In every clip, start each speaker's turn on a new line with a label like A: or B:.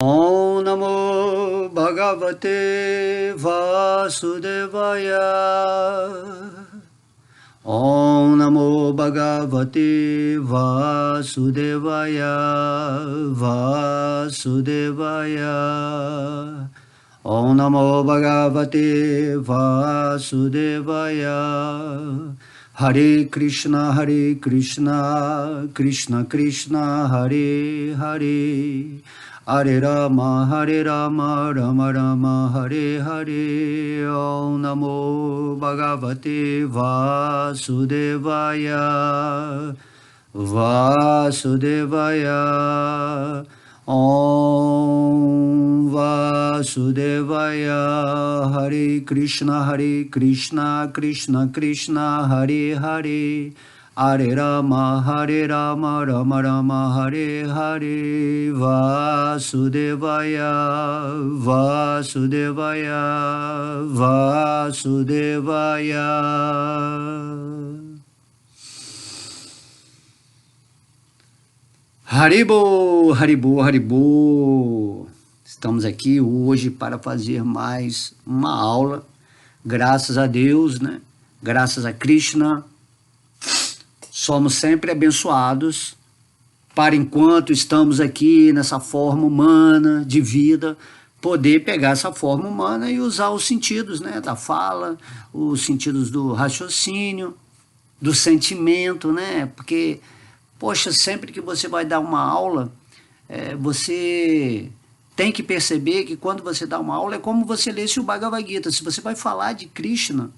A: Om Namo Bhagavate Vasudevaya. Om Namo Bhagavate Vasudevaya. Vasudevaya. Om Namo Bhagavate Vasudevaya. Hare Krishna, Krishna Krishna, Hare Hare. Hare Rama, Rama Rama, Hare Hare. Om Namo Bhagavate Vasudevaya. Vasudevaya. Om Vasudevaya. Hare Krishna, Krishna Krishna, Hare Hare. Hare Rama, Rama Rama, Hare Hare. Vasudevaya, Vasudevaya, Vasudevaya. Haribo, Haribo, Haribo. Estamos aqui hoje para fazer mais uma aula, graças a Deus, né? Graças a Krishna. Somos sempre abençoados para, enquanto estamos aqui nessa forma humana de vida, poder pegar essa forma humana e usar os sentidos, né, da fala, os sentidos do raciocínio, do sentimento, né? Porque, poxa, sempre que você vai dar uma aula, você tem que perceber que quando você dá uma aula é como você lesse o Bhagavad Gita. Se você vai falar de Krishna,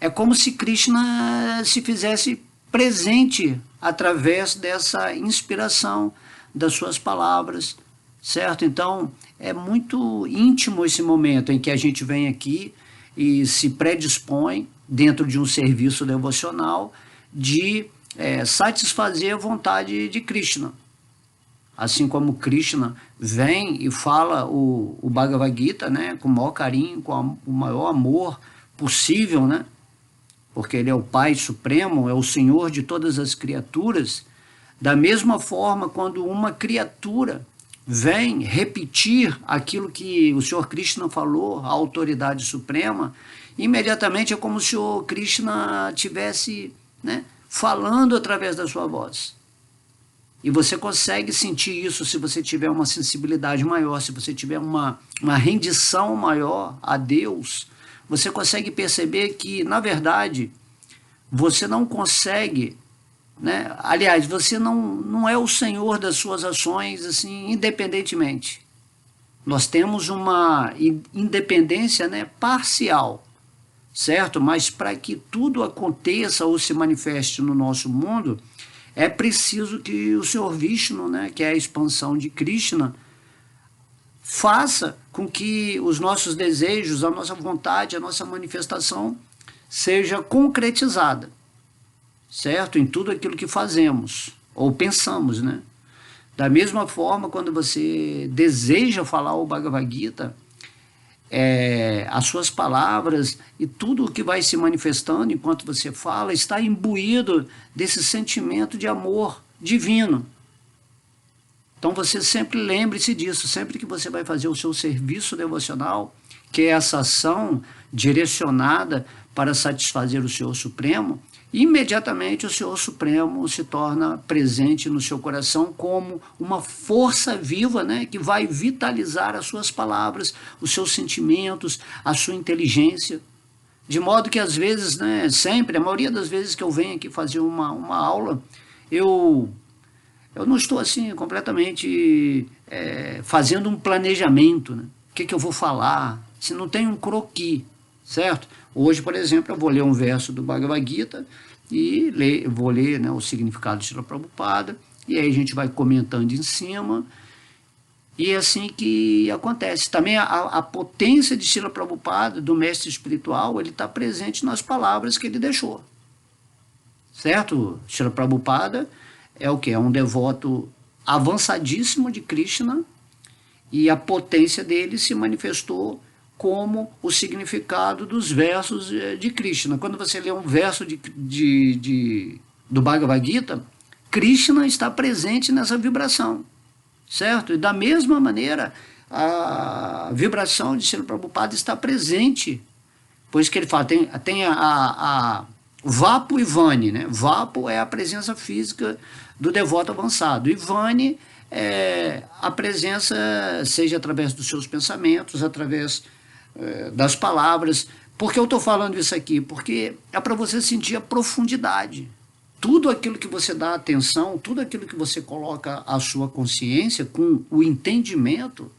A: é como se Krishna se fizesse presente através dessa inspiração das suas palavras, certo? Então, é muito íntimo esse momento em que a gente vem aqui e se predispõe, dentro de um serviço devocional, de satisfazer a vontade de Krishna. Assim como Krishna vem e fala o Bhagavad Gita, né, com o maior carinho, com o maior amor possível, né? Porque ele é o Pai Supremo, é o Senhor de todas as criaturas. Da mesma forma, quando uma criatura vem repetir aquilo que o Senhor Krishna falou, a autoridade suprema, imediatamente é como se o Senhor Krishna estivesse, né, falando através da sua voz. E você consegue sentir isso se você tiver uma sensibilidade maior, se você tiver uma rendição maior a Deus. Você consegue perceber que, na verdade, você não consegue, né? Aliás, você não é o senhor das suas ações, assim, independentemente. Nós temos uma independência, né, parcial, certo? Mas para que tudo aconteça ou se manifeste no nosso mundo, é preciso que o Senhor Vishnu, né, que é a expansão de Krishna, faça com que os nossos desejos, a nossa vontade, a nossa manifestação seja concretizada, certo? Em tudo aquilo que fazemos ou pensamos, né? Da mesma forma, quando você deseja falar o Bhagavad Gita, as suas palavras e tudo o que vai se manifestando enquanto você fala está imbuído desse sentimento de amor divino. Então você sempre lembre-se disso, sempre que você vai fazer o seu serviço devocional, que é essa ação direcionada para satisfazer o Senhor Supremo, imediatamente o Senhor Supremo se torna presente no seu coração como uma força viva, né, que vai vitalizar as suas palavras, os seus sentimentos, a sua inteligência. De modo que às vezes, né, sempre, a maioria das vezes que eu venho aqui fazer uma aula, eu não estou assim completamente fazendo um planejamento, né? O que eu vou falar, se não tem um croquis, certo? Hoje, por exemplo, eu vou ler um verso do Bhagavad Gita e vou ler, né, o significado de Srila Prabhupada, e aí a gente vai comentando em cima, e é assim que acontece. Também a potência de Srila Prabhupada, do mestre espiritual, ele está presente nas palavras que ele deixou, certo? Srila Prabhupada é o que? É um devoto avançadíssimo de Krishna, e a potência dele se manifestou como o significado dos versos de Krishna. Quando você lê um verso do Bhagavad Gita, Krishna está presente nessa vibração. certo? E da mesma maneira, a vibração de Srila Prabhupada está presente, pois que ele fala, tem a Vapo e Vani, né? Vapo é a presença física do devoto avançado, e Vani é a presença, seja através dos seus pensamentos, através das palavras. Por que eu estou falando isso aqui? Porque é para você sentir a profundidade. Tudo aquilo que você dá atenção, tudo aquilo que você coloca a sua consciência com o entendimento,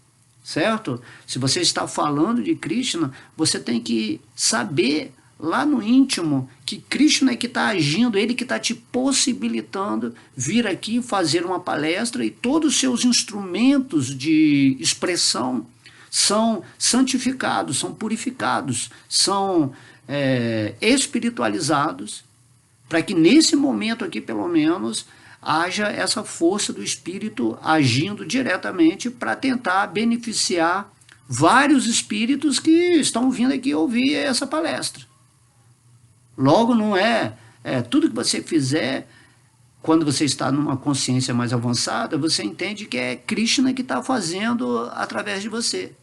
A: certo? Se você está falando de Krishna, você tem que saber lá no íntimo que Krishna é que está agindo, ele que está te possibilitando vir aqui fazer uma palestra, e todos os seus instrumentos de expressão são santificados, são purificados, são espiritualizados, para que nesse momento aqui, pelo menos, haja essa força do Espírito agindo diretamente para tentar beneficiar vários espíritos que estão vindo aqui ouvir essa palestra. Logo, não tudo que você fizer, quando você está numa consciência mais avançada, você entende que é Krishna que está fazendo através de você.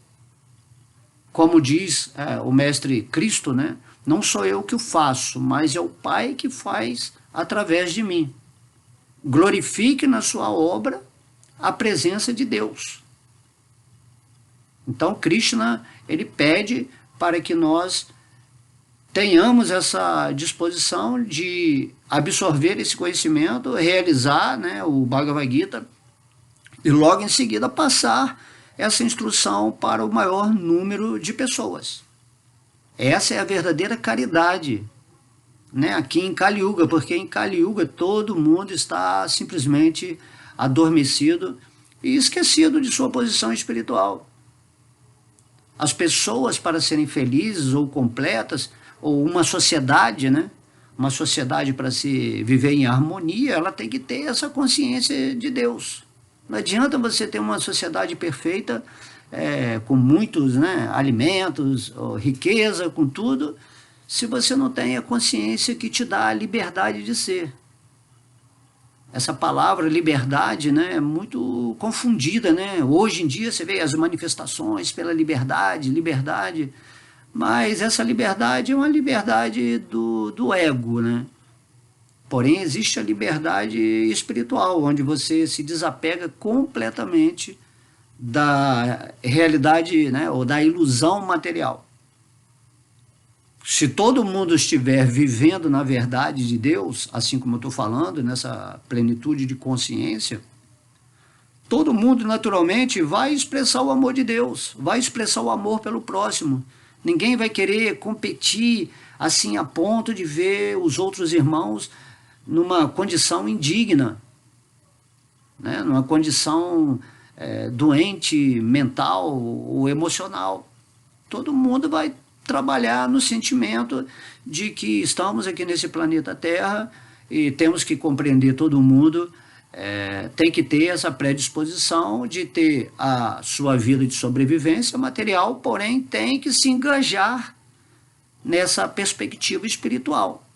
A: Como diz o mestre Cristo, né? Não sou eu que o faço, mas é o Pai que faz através de mim. Glorifique na sua obra a presença de Deus. Então, Krishna, ele pede para que nós tenhamos essa disposição de absorver esse conhecimento, realizar, né, o Bhagavad Gita, e logo em seguida passar essa instrução para o maior número de pessoas. Essa é a verdadeira caridade, né, aqui em Kali Yuga, porque em Kali Yuga todo mundo está simplesmente adormecido e esquecido de sua posição espiritual. As pessoas, para serem felizes ou completas, ou uma sociedade, né, uma sociedade para se viver em harmonia, ela tem que ter essa consciência de Deus. Não adianta você ter uma sociedade perfeita, com muitos, né, alimentos, riqueza, com tudo, se você não tem a consciência que te dá a liberdade de ser. Essa palavra liberdade, né, é muito confundida, né? Hoje em dia você vê as manifestações pela liberdade, mas essa liberdade é uma liberdade do ego, né? Porém, existe a liberdade espiritual, onde você se desapega completamente da realidade, né, ou da ilusão material. Se todo mundo estiver vivendo na verdade de Deus, assim como eu estou falando, nessa plenitude de consciência, todo mundo naturalmente vai expressar o amor de Deus, vai expressar o amor pelo próximo. Ninguém vai querer competir assim a ponto de ver os outros irmãos numa condição indigna, né, numa condição doente mental ou emocional. Todo mundo vai trabalhar no sentimento de que estamos aqui nesse planeta Terra e temos que compreender todo mundo, tem que ter essa predisposição de ter a sua vida de sobrevivência material, porém tem que se engajar nessa perspectiva espiritual.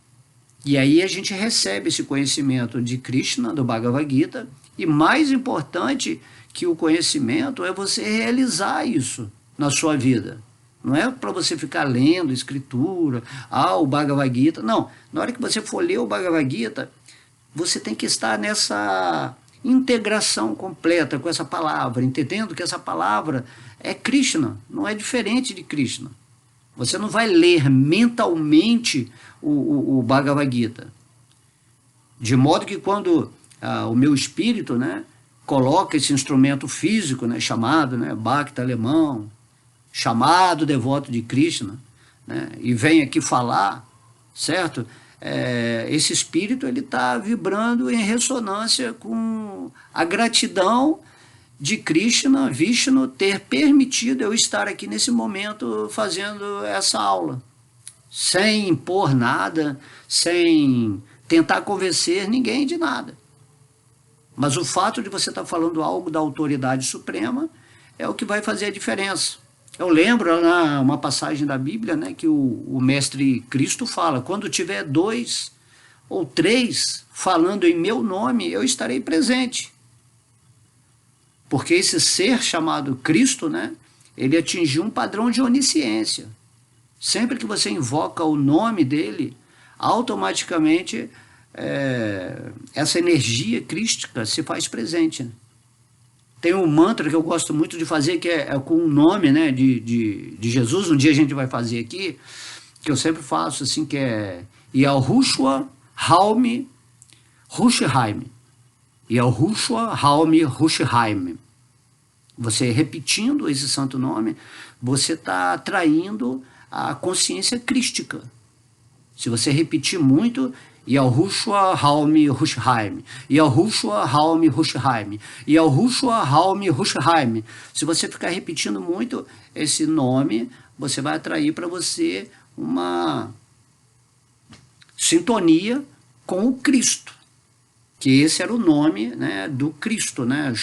A: E aí a gente recebe esse conhecimento de Krishna, do Bhagavad Gita, e mais importante que o conhecimento é você realizar isso na sua vida. Não é para você ficar lendo escritura, o Bhagavad Gita. Não, na hora que você for ler o Bhagavad Gita, você tem que estar nessa integração completa com essa palavra, entendendo que essa palavra é Krishna, não é diferente de Krishna. Você não vai ler mentalmente o Bhagavad Gita. De modo que quando o meu espírito, né, coloca esse instrumento físico, né, chamado, né, Bhakta alemão, chamado devoto de Krishna, né, e vem aqui falar, certo? Esse espírito ele está vibrando em ressonância com a gratidão de Krishna, Vishnu, ter permitido eu estar aqui nesse momento fazendo essa aula, sem impor nada, sem tentar convencer ninguém de nada. Mas o fato de você estar falando algo da autoridade suprema é o que vai fazer a diferença. Eu lembro uma passagem da Bíblia, né, que o mestre Cristo fala, quando tiver 2 ou 3 falando em meu nome, eu estarei presente. Porque esse ser chamado Cristo, né, ele atingiu um padrão de onisciência. Sempre que você invoca o nome dele, automaticamente essa energia crística se faz presente. Né? Tem um mantra que eu gosto muito de fazer, que é com o nome, né, de Jesus. Um dia a gente vai fazer aqui, que eu sempre faço, assim, que é Yahushua Halmi Rushaim. Yahushua Halmi Rushaim. Você repetindo esse santo nome, você está atraindo a consciência crística. Se você repetir muito, Yahushua Halmi Rushaim, Yahushua Halmi Rushaim, Yahushua Halmi Rushaim. Se você ficar repetindo muito esse nome, você vai atrair para você uma sintonia com o Cristo, que esse era o nome, né, do Cristo, né?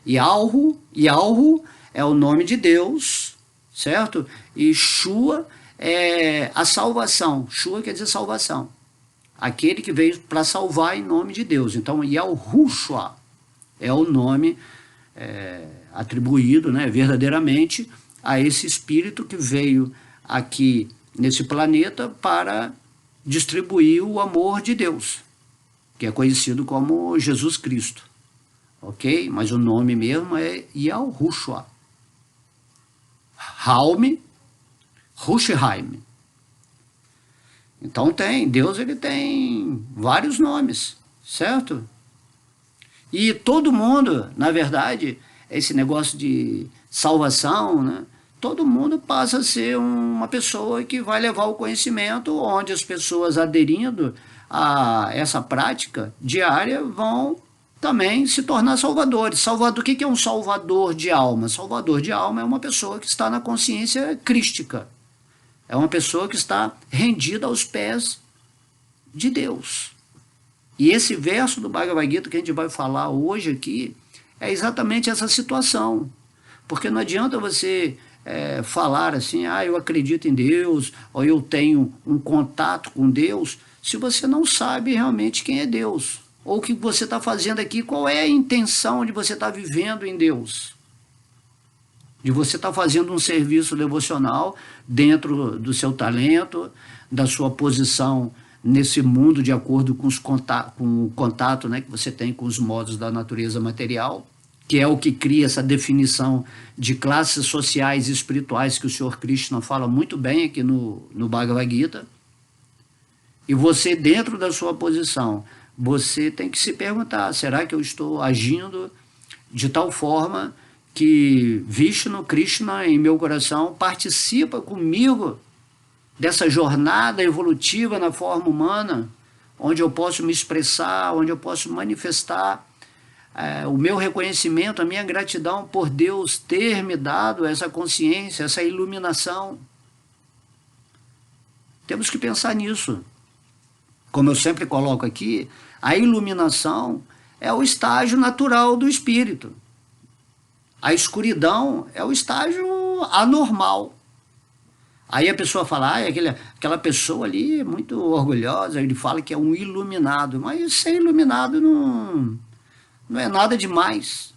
A: Yahu é o nome de Deus, certo? E Shua é a salvação. Shua quer dizer salvação. Aquele que veio para salvar em nome de Deus. Então, Yahushua é o nome atribuído, né, verdadeiramente a esse Espírito que veio aqui nesse planeta para distribuir o amor de Deus, que é conhecido como Jesus Cristo. Ok? Mas o nome mesmo é Yahushua. Halmi Rushaim. Então Deus ele tem vários nomes, certo? E todo mundo, na verdade, esse negócio de salvação, né? Todo mundo passa a ser uma pessoa que vai levar o conhecimento, onde as pessoas aderindo a essa prática diária vão também se tornar salvadores. Salvador, o que é um salvador de alma? Salvador de alma é uma pessoa que está na consciência crística. É uma pessoa que está rendida aos pés de Deus. E esse verso do Bhagavad Gita que a gente vai falar hoje aqui é exatamente essa situação. Porque não adianta você falar assim, eu acredito em Deus, ou eu tenho um contato com Deus, se você não sabe realmente quem é Deus. Ou o que você está fazendo aqui, qual é a intenção de você estar vivendo em Deus. De você estar fazendo um serviço devocional dentro do seu talento, da sua posição nesse mundo, de acordo com o contato, né, que você tem com os modos da natureza material, que é o que cria essa definição de classes sociais e espirituais que o Senhor Krishna fala muito bem aqui no Bhagavad Gita. E você, dentro da sua posição, você tem que se perguntar, será que eu estou agindo de tal forma que Vishnu, Krishna, em meu coração, participa comigo dessa jornada evolutiva na forma humana, onde eu posso me expressar, onde eu posso manifestar o meu reconhecimento, a minha gratidão por Deus ter me dado essa consciência, essa iluminação. Temos que pensar nisso. Como eu sempre coloco aqui, a iluminação é o estágio natural do espírito. A escuridão é o estágio anormal. Aí a pessoa fala, aquela pessoa ali é muito orgulhosa, ele fala que é um iluminado, mas ser iluminado não é nada demais.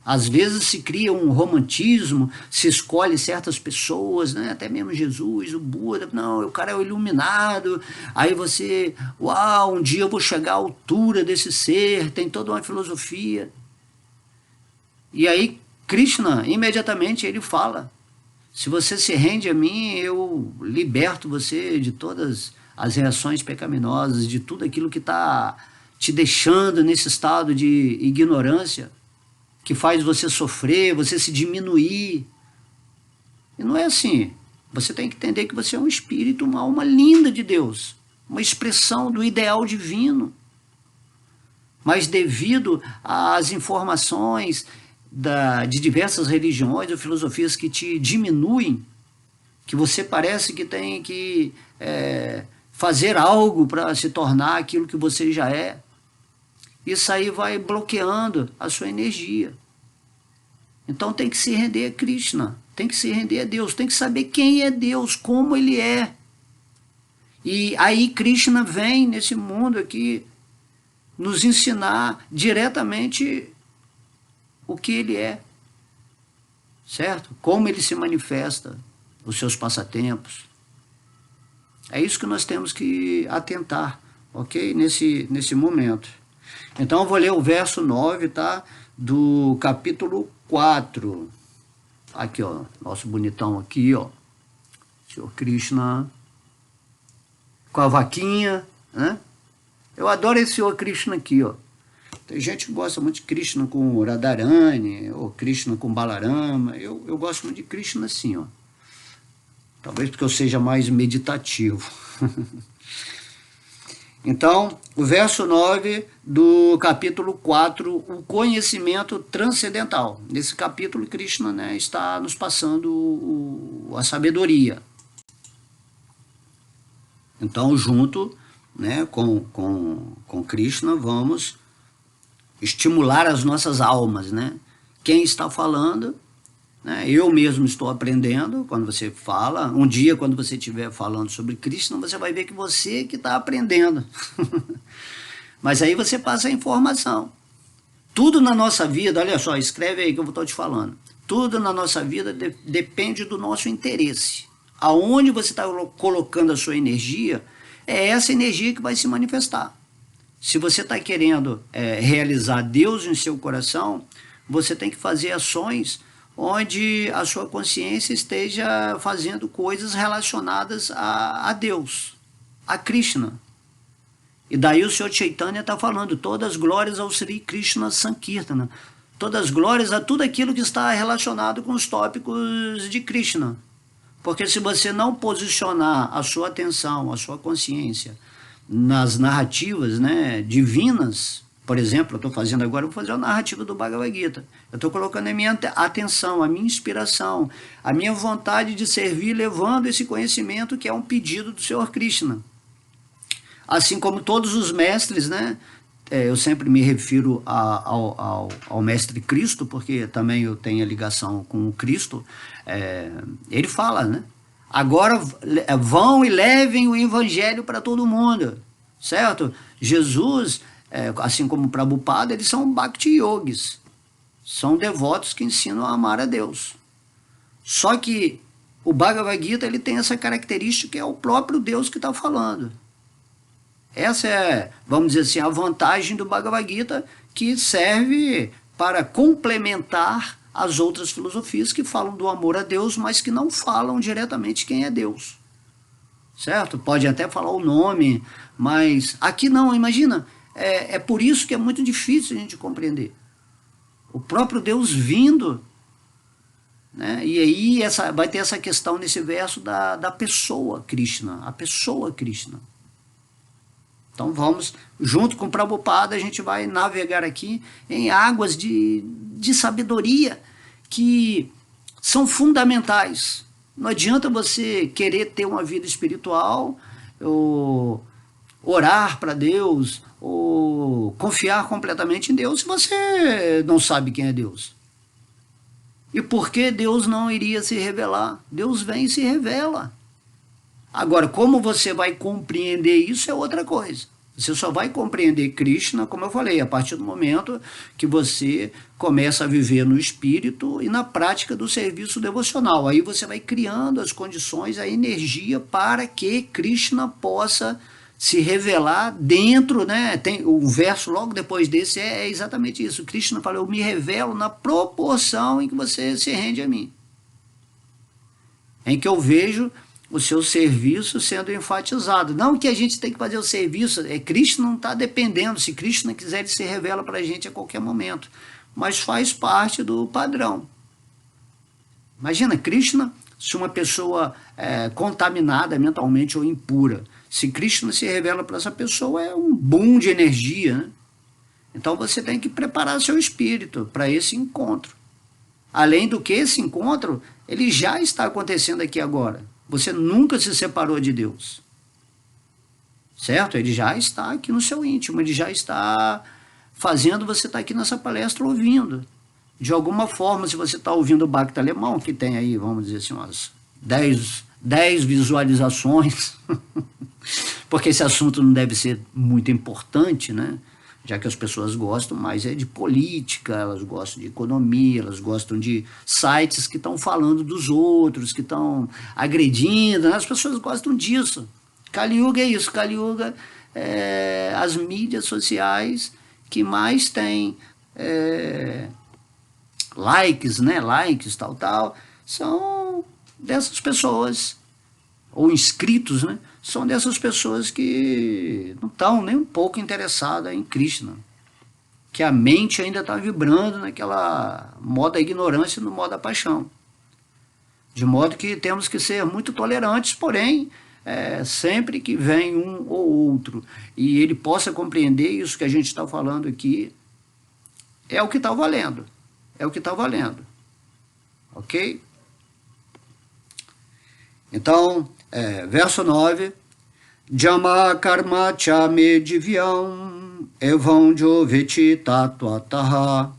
A: Às vezes se cria um romantismo, se escolhe certas pessoas, né? Até mesmo Jesus, o Buda, não, o cara é o iluminado, aí você, um dia eu vou chegar à altura desse ser, tem toda uma filosofia. E aí Krishna, imediatamente, ele fala, se você se rende a mim, eu liberto você de todas as reações pecaminosas, de tudo aquilo que está te deixando nesse estado de ignorância, que faz você sofrer, você se diminuir. E não é assim. Você tem que entender que você é um espírito, uma alma linda de Deus, uma expressão do ideal divino. Mas devido às informações de diversas religiões ou filosofias que te diminuem, que você parece que tem que fazer algo para se tornar aquilo que você já é, isso aí vai bloqueando a sua energia. Então tem que se render a Krishna, tem que se render a Deus, tem que saber quem é Deus, como ele é. E aí Krishna vem nesse mundo aqui nos ensinar diretamente o que ele é, certo? Como ele se manifesta, os seus passatempos. É isso que nós temos que atentar, ok? Nesse momento. Então eu vou ler o verso 9, tá? Do capítulo 4. Aqui, ó, nosso bonitão aqui, ó. Senhor Krishna, com a vaquinha, né? Eu adoro esse Senhor Krishna aqui, ó. Tem gente que gosta muito de Krishna com Radharani, ou Krishna com Balarama. Eu gosto muito de Krishna assim, ó. Talvez porque eu seja mais meditativo. Então, o verso 9 do capítulo 4, o conhecimento transcendental. Nesse capítulo, Krishna, né, está nos passando a sabedoria. Então, junto, né, com Krishna, vamos estimular as nossas almas, né? Quem está falando, né? Eu mesmo estou aprendendo. Quando você fala, um dia quando você estiver falando sobre Krishna, você vai ver que você que está aprendendo. Mas aí você passa a informação. Tudo na nossa vida, olha só, escreve aí que eu estou te falando. Tudo na nossa vida depende do nosso interesse. Aonde você está colocando a sua energia, é essa energia que vai se manifestar. Se você está querendo realizar Deus em seu coração, você tem que fazer ações onde a sua consciência esteja fazendo coisas relacionadas a Deus, a Krishna. E daí o Senhor Chaitanya está falando, todas as glórias ao Sri Krishna Sankirtana, todas as glórias a tudo aquilo que está relacionado com os tópicos de Krishna. Porque se você não posicionar a sua atenção, a sua consciência nas narrativas, né, divinas, por exemplo, eu estou fazendo agora, eu vou fazer a narrativa do Bhagavad Gita. Eu estou colocando a minha atenção, a minha inspiração, a minha vontade de servir, levando esse conhecimento que é um pedido do Senhor Krishna. Assim como todos os mestres, né, eu sempre me refiro ao Mestre Cristo, porque também eu tenho a ligação com o Cristo. Ele fala, né? Agora vão e levem o evangelho para todo mundo, certo? Jesus, assim como Prabhupada, eles são Bhakti Yogis, são devotos que ensinam a amar a Deus. Só que o Bhagavad Gita, ele tem essa característica que é o próprio Deus que está falando. Essa é, vamos dizer assim, a vantagem do Bhagavad Gita, que serve para complementar as outras filosofias que falam do amor a Deus, mas que não falam diretamente quem é Deus. Certo? Pode até falar o nome, mas aqui não, imagina. É por isso que é muito difícil a gente compreender. O próprio Deus vindo, né? E aí vai ter essa questão nesse verso da pessoa Krishna, a pessoa Krishna. Então vamos, junto com Prabhupada, a gente vai navegar aqui em águas de sabedoria que são fundamentais. Não adianta você querer ter uma vida espiritual, ou orar para Deus, ou confiar completamente em Deus, se você não sabe quem é Deus. E por que Deus não iria se revelar? Deus vem e se revela. Agora, como você vai compreender isso é outra coisa. Você só vai compreender Krishna, como eu falei, a partir do momento que você começa a viver no espírito e na prática do serviço devocional. Aí você vai criando as condições, a energia para que Krishna possa se revelar dentro, né? Tem o verso logo depois desse é exatamente isso. Krishna fala, eu me revelo na proporção em que você se rende a mim. Em que eu vejo o seu serviço sendo enfatizado. Não que a gente tem que fazer o serviço, Krishna não está dependendo, se Krishna quiser ele se revela para a gente a qualquer momento, mas faz parte do padrão. Imagina, Krishna, se uma pessoa contaminada mentalmente ou impura, se Krishna se revela para essa pessoa, é um boom de energia, né? Então você tem que preparar seu espírito para esse encontro. Além do que esse encontro, ele já está acontecendo aqui agora. Você nunca se separou de Deus, certo? Ele já está aqui no seu íntimo, ele já está fazendo você estar aqui nessa palestra ouvindo. De alguma forma, se você está ouvindo o Bhakti alemão, que tem aí, vamos dizer assim, umas 10 visualizações, porque esse assunto não deve ser muito importante, né? já que as pessoas gostam mais de política, elas gostam de economia, elas gostam de sites que estão falando dos outros, que estão agredindo, né? As pessoas gostam disso. Kali Yuga é isso, Kali Yuga é as mídias sociais que mais têm likes, né? Likes, tal, são dessas pessoas, ou inscritos, né? São dessas pessoas que não estão nem um pouco interessadas em Krishna, que a mente ainda está vibrando naquela modo da ignorância e no modo da paixão. De modo que temos que ser muito tolerantes, porém, sempre que vem um ou outro e ele possa compreender isso que a gente está falando aqui, é o que está valendo. É o que está valendo. Ok? Então, verso 9. Jama karma cha me divyam evam joveti tatuataha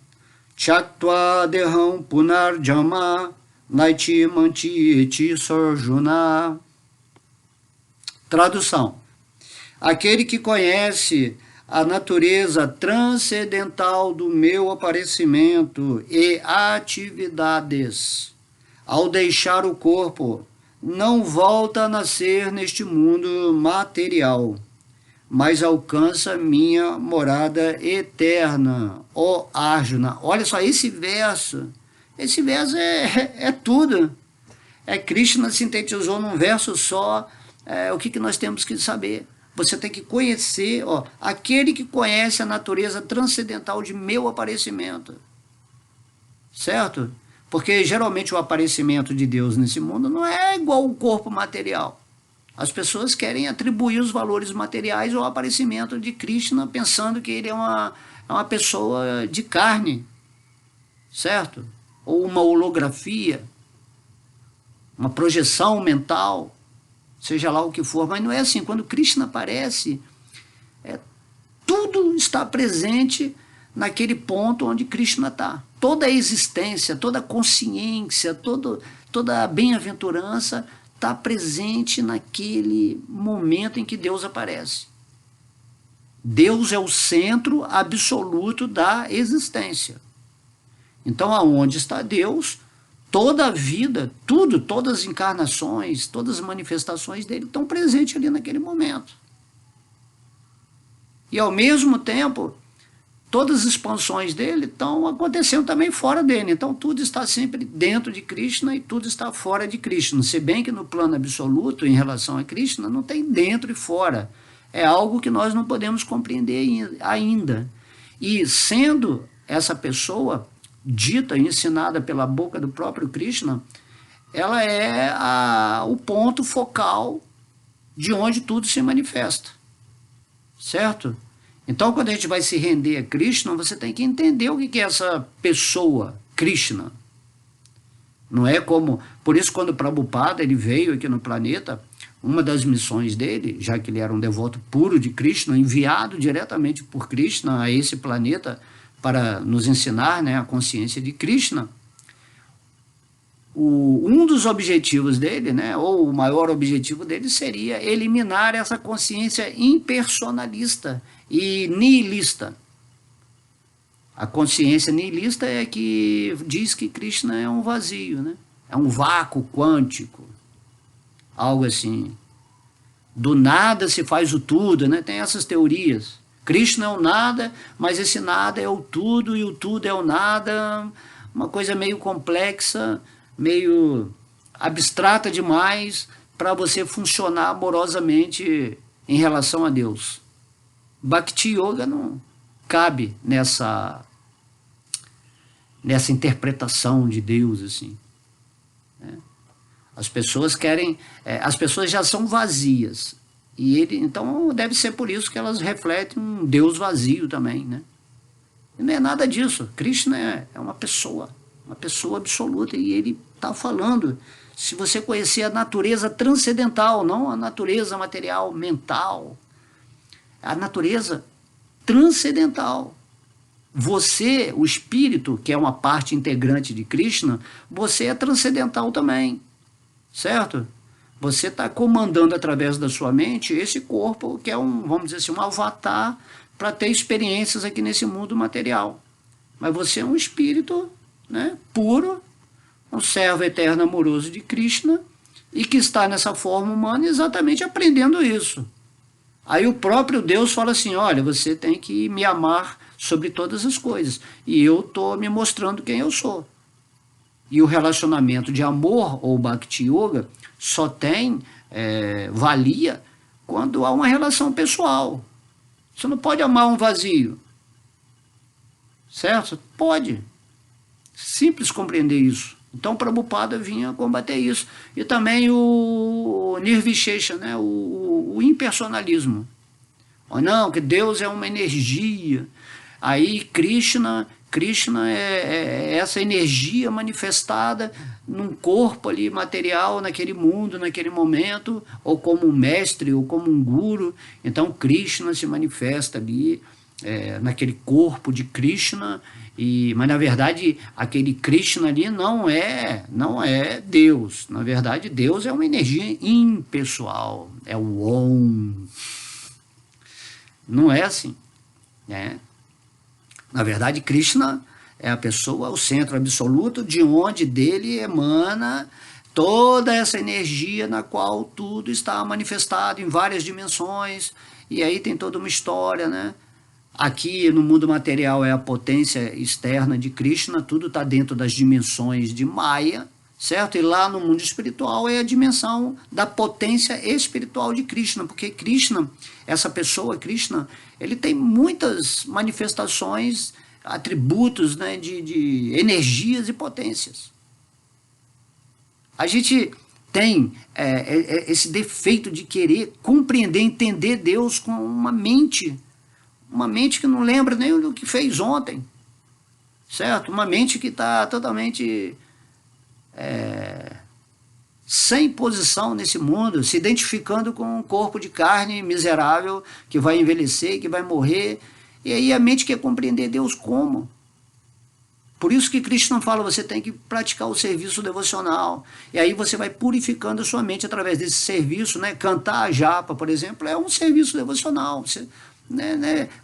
A: chaktva deham punar jama naiti manti eti sarjuna. Tradução. Aquele que conhece a natureza transcendental do meu aparecimento e atividades, ao deixar o corpo, não volta a nascer neste mundo material, mas alcança minha morada eterna, ó Arjuna. Olha só, esse verso é tudo. Krishna sintetizou num verso só o que nós temos que saber. Você tem que conhecer, aquele que conhece a natureza transcendental de meu aparecimento. Certo? Porque geralmente o aparecimento de Deus nesse mundo não é igual o corpo material. As pessoas querem atribuir os valores materiais ao aparecimento de Krishna, pensando que ele é uma pessoa de carne, certo? Ou uma holografia, uma projeção mental, seja lá o que for. Mas não é assim. Quando Krishna aparece, tudo está presente naquele ponto onde Krishna está. Toda a existência, toda a consciência, toda a bem-aventurança está presente naquele momento em que Deus aparece. Deus é o centro absoluto da existência. Então, aonde está Deus, toda a vida, todas as encarnações, todas as manifestações dele estão presentes ali naquele momento. E, ao mesmo tempo, todas as expansões dele estão acontecendo também fora dele. Então, tudo está sempre dentro de Krishna e tudo está fora de Krishna. Se bem que no plano absoluto, em relação a Krishna, não tem dentro e fora. É algo que nós não podemos compreender ainda. E sendo essa pessoa dita e ensinada pela boca do próprio Krishna, ela é o ponto focal de onde tudo se manifesta. Certo? Então, quando a gente vai se render a Krishna, você tem que entender o que é essa pessoa, Krishna. Não é como... Por isso, quando Prabhupada ele veio aqui no planeta, uma das missões dele, já que ele era um devoto puro de Krishna, enviado diretamente por Krishna a esse planeta para nos ensinar, né, a consciência de Krishna, um dos objetivos dele, né, ou o maior objetivo dele, seria eliminar essa consciência impersonalista e nihilista. A consciência nihilista é que diz que Krishna é um vazio, né? É um vácuo quântico, algo assim. Do nada se faz o tudo, né? Tem essas teorias. Krishna é o nada, mas esse nada é o tudo e o tudo é o nada. Uma coisa meio complexa, meio abstrata demais para você funcionar amorosamente em relação a Deus. Bhakti Yoga não cabe nessa interpretação de Deus, assim. Né? As pessoas querem... as pessoas já são vazias. Então deve ser por isso que elas refletem um Deus vazio também, né? E não é nada disso. Krishna é uma pessoa absoluta, e ele está falando, se você conhecer a natureza transcendental, não a natureza material, mental, a natureza transcendental. Você, o espírito, que é uma parte integrante de Krishna, você é transcendental também, certo? Você está comandando através da sua mente esse corpo que é vamos dizer assim, um avatar para ter experiências aqui nesse mundo material. Mas você é um espírito, né, puro, um servo eterno amoroso de Krishna, e que está nessa forma humana exatamente aprendendo isso. Aí o próprio Deus fala assim, olha, você tem que me amar sobre todas as coisas, e eu estou me mostrando quem eu sou. E o relacionamento de amor, ou Bhakti Yoga, só tem valia quando há uma relação pessoal. Você não pode amar um vazio, certo? Pode. Simples compreender isso. Então, Prabhupada vinha combater isso. E também o Nirvishesha, né? o impersonalismo. Ou não, que Deus é uma energia. Aí Krishna é essa energia manifestada num corpo ali material, naquele mundo, naquele momento, ou como um mestre, ou como um guru. Então Krishna se manifesta ali naquele corpo de Krishna, mas na verdade aquele Krishna ali não é Deus. Na verdade Deus é uma energia impessoal, é o Om. Não é assim, né? Na verdade, Krishna é a pessoa, o centro absoluto, de onde dele emana toda essa energia na qual tudo está manifestado em várias dimensões, e aí tem toda uma história, né? Aqui no mundo material é a potência externa de Krishna, tudo está dentro das dimensões de Maya, certo? E lá no mundo espiritual é a dimensão da potência espiritual de Krishna, porque Krishna, essa pessoa, Krishna, ele tem muitas manifestações, atributos, né, de energias e potências. A gente tem esse defeito de querer compreender, entender Deus com uma mente que não lembra nem do que fez ontem, certo? Uma mente que está totalmente sem posição nesse mundo, se identificando com um corpo de carne miserável que vai envelhecer, que vai morrer. E aí a mente quer compreender Deus como? Por isso que Krishna fala, você tem que praticar o serviço devocional. E aí você vai purificando a sua mente através desse serviço, né? Cantar a japa, por exemplo, é um serviço devocional. Você,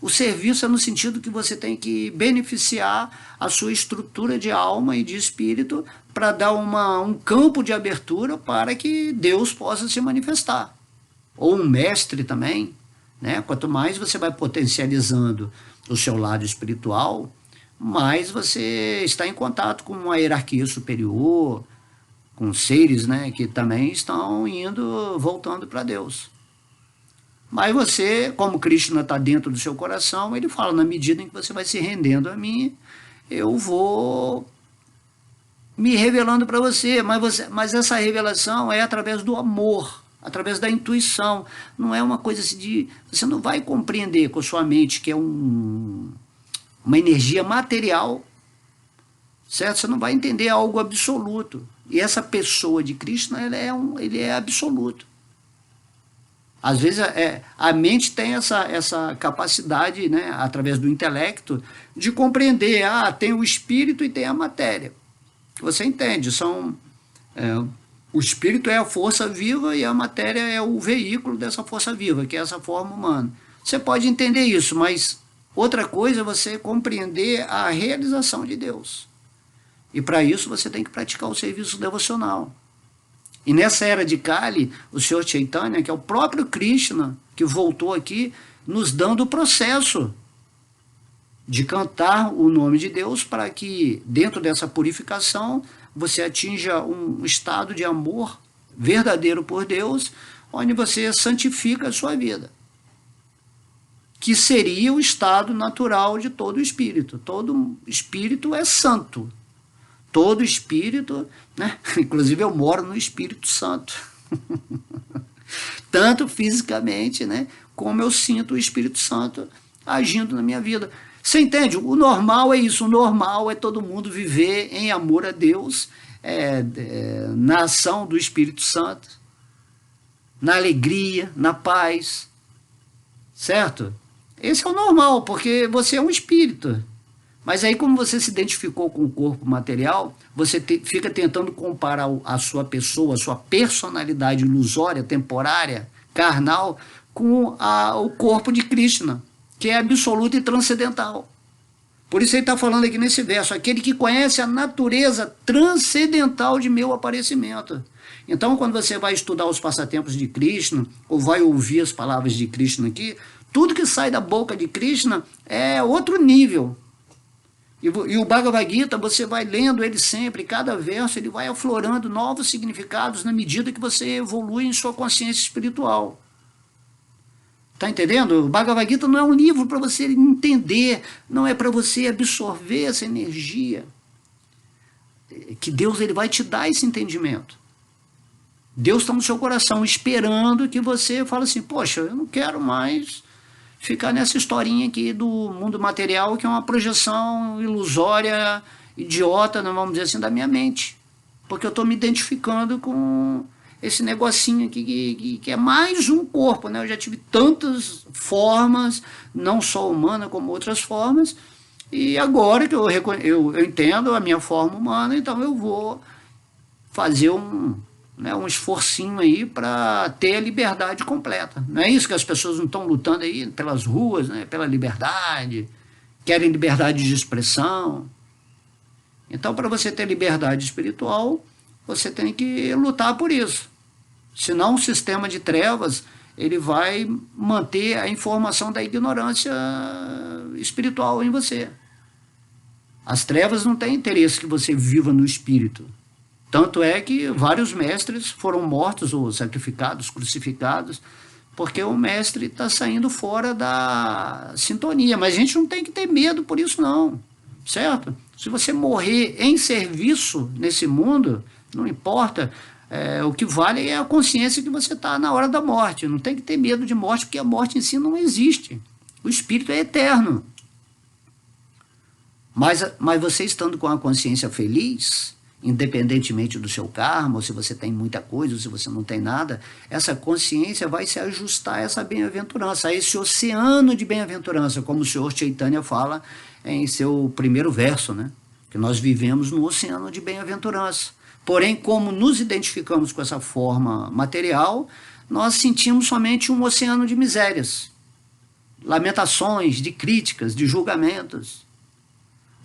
A: o serviço é no sentido que você tem que beneficiar a sua estrutura de alma e de espírito para dar um campo de abertura para que Deus possa se manifestar. Ou um mestre também, né? Quanto mais você vai potencializando o seu lado espiritual, mais você está em contato com uma hierarquia superior, com seres, né, que também estão voltando para Deus. Mas você, como Krishna está dentro do seu coração, ele fala, na medida em que você vai se rendendo a mim, eu vou me revelando para você, mas essa revelação é através do amor, através da intuição, não é uma coisa assim você não vai compreender com a sua mente que é uma energia material, certo? Você não vai entender algo absoluto, e essa pessoa de Krishna, ele é absoluto. Às vezes a mente tem essa capacidade, né, através do intelecto, de compreender, tem o espírito e tem a matéria. Você entende, o espírito é a força viva e a matéria é o veículo dessa força viva, que é essa forma humana. Você pode entender isso, mas outra coisa é você compreender a realização de Deus. E para isso você tem que praticar o serviço devocional. E nessa era de Kali, o Senhor Chaitanya, que é o próprio Krishna, que voltou aqui, nos dando o processo de cantar o nome de Deus para que, dentro dessa purificação, você atinja um estado de amor verdadeiro por Deus, onde você santifica a sua vida, que seria o estado natural de todo espírito. Todo espírito é santo. Todo espírito, né? Inclusive eu moro no Espírito Santo, tanto fisicamente, né, como eu sinto o Espírito Santo agindo na minha vida. Você entende? O normal é isso, o normal é todo mundo viver em amor a Deus, na ação do Espírito Santo, na alegria, na paz, certo? Esse é o normal, porque você é um espírito. Mas aí, como você se identificou com o corpo material, você fica tentando comparar a sua pessoa, a sua personalidade ilusória, temporária, carnal, com o corpo de Krishna. que é absoluta e transcendental. Por isso ele está falando aqui nesse verso, aquele que conhece a natureza transcendental de meu aparecimento. Então, quando você vai estudar os passatempos de Krishna, ou vai ouvir as palavras de Krishna aqui, tudo que sai da boca de Krishna é outro nível. E o Bhagavad Gita, você vai lendo ele sempre, cada verso ele vai aflorando novos significados na medida que você evolui em sua consciência espiritual. Está entendendo? O Bhagavad Gita não é um livro para você entender, não é para você absorver essa energia. Que Deus ele vai te dar esse entendimento. Deus está no seu coração esperando que você fale assim, poxa, eu não quero mais ficar nessa historinha aqui do mundo material, que é uma projeção ilusória, idiota, não vamos dizer assim, da minha mente. Porque eu estou me identificando com esse negocinho aqui que é mais um corpo, né? Eu já tive tantas formas, não só humana como outras formas, e agora que eu entendo a minha forma humana, então eu vou fazer um esforcinho aí para ter a liberdade completa. Não é isso que as pessoas não estão lutando aí pelas ruas, né? Pela liberdade, querem liberdade de expressão. Então, para você ter liberdade espiritual, você tem que lutar por isso. Senão o sistema de trevas ele vai manter a informação da ignorância espiritual em você. As trevas não têm interesse que você viva no espírito. Tanto é que vários mestres foram mortos ou sacrificados, crucificados, porque o mestre está saindo fora da sintonia. Mas a gente não tem que ter medo por isso não, certo? Se você morrer em serviço nesse mundo, não importa, o que vale é a consciência que você está na hora da morte. Não tem que ter medo de morte, porque a morte em si não existe. O espírito é eterno. Mas você estando com a consciência feliz, independentemente do seu karma, ou se você tem muita coisa, ou se você não tem nada, essa consciência vai se ajustar a essa bem-aventurança, a esse oceano de bem-aventurança, como o Senhor Chaitanya fala em seu primeiro verso, né? Que nós vivemos no oceano de bem-aventurança. Porém, como nos identificamos com essa forma material, nós sentimos somente um oceano de misérias, lamentações, de críticas, de julgamentos,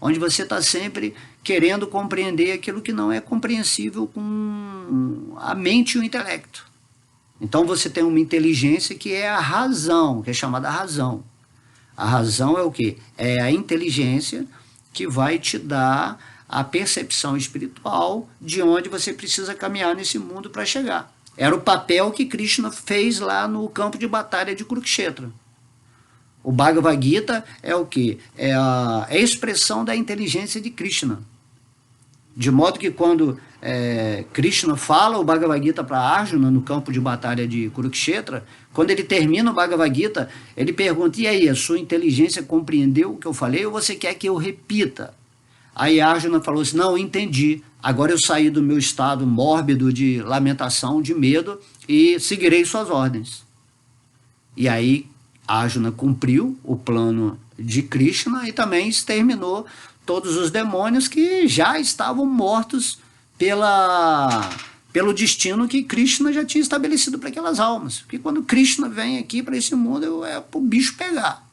A: onde você está sempre querendo compreender aquilo que não é compreensível com a mente e o intelecto. Então você tem uma inteligência que é a razão, que é chamada razão. A razão é o quê? É a inteligência que vai te dar a percepção espiritual de onde você precisa caminhar nesse mundo para chegar. Era o papel que Krishna fez lá no campo de batalha de Kurukshetra. O Bhagavad Gita é o quê? É a expressão da inteligência de Krishna. De modo que quando Krishna fala o Bhagavad Gita para Arjuna no campo de batalha de Kurukshetra, quando ele termina o Bhagavad Gita, ele pergunta, e aí, a sua inteligência compreendeu o que eu falei ou você quer que eu repita? Aí Arjuna falou assim, não, entendi, agora eu saí do meu estado mórbido de lamentação, de medo e seguirei suas ordens. E aí Arjuna cumpriu o plano de Krishna e também exterminou todos os demônios que já estavam mortos pelo destino que Krishna já tinha estabelecido para aquelas almas. Porque quando Krishna vem aqui para esse mundo é para o bicho pegar.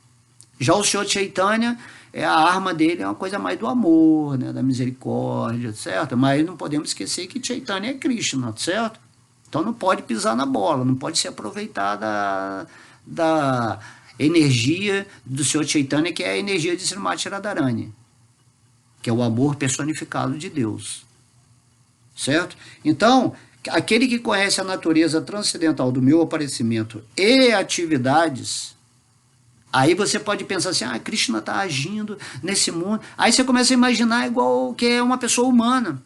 A: Já o Senhor Chaitanya, a arma dele é uma coisa mais do amor, né, da misericórdia, certo? Mas não podemos esquecer que Chaitanya é Krishna, certo? Então não pode pisar na bola, não pode se aproveitar da energia do Senhor Chaitanya, que é a energia de Srimati Radharani, que é o amor personificado de Deus, certo? Então, aquele que conhece a natureza transcendental do meu aparecimento e atividades, aí você pode pensar assim, Krishna está agindo nesse mundo, aí você começa a imaginar igual que é uma pessoa humana.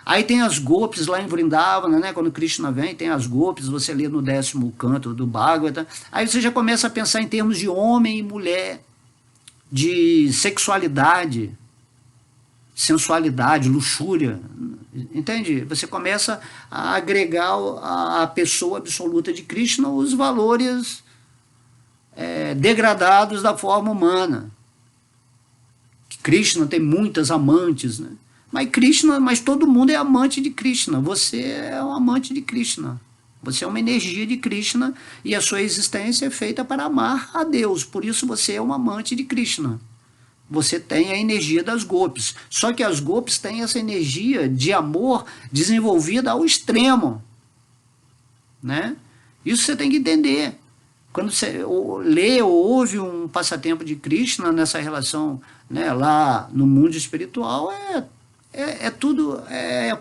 A: Aí tem as gopis lá em Vrindavana, né? Quando Krishna vem, tem as gopis, você lê no 10º canto do Bhagavata. Aí você já começa a pensar em termos de homem e mulher, de sexualidade, sensualidade, luxúria. Entende? Você começa a agregar à pessoa absoluta de Krishna os valores degradados da forma humana. Krishna tem muitas amantes, né? Mas todo mundo é amante de Krishna. Você é um amante de Krishna. Você é uma energia de Krishna e a sua existência é feita para amar a Deus. Por isso você é um amante de Krishna. Você tem a energia das gopis. Só que as gopis têm essa energia de amor desenvolvida ao extremo, né? Isso você tem que entender. Quando você lê ou ouve um passatempo de Krishna nessa relação, né, lá no mundo espiritual, tudo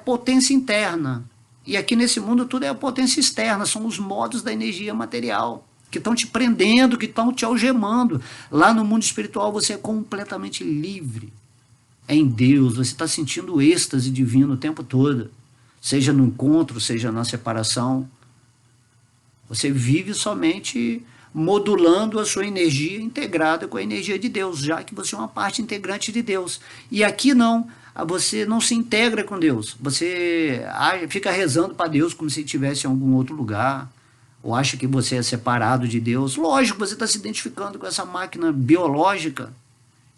A: potência interna. E aqui nesse mundo tudo é a potência externa, são os modos da energia material, que estão te prendendo, que estão te algemando. Lá no mundo espiritual você é completamente livre. É em Deus, você está sentindo o êxtase divino o tempo todo. Seja no encontro, seja na separação. Você vive somente modulando a sua energia integrada com a energia de Deus, já que você é uma parte integrante de Deus. E aqui não, você não se integra com Deus. Você fica rezando para Deus como se estivesse em algum outro lugar, ou acha que você é separado de Deus. Lógico, você está se identificando com essa máquina biológica.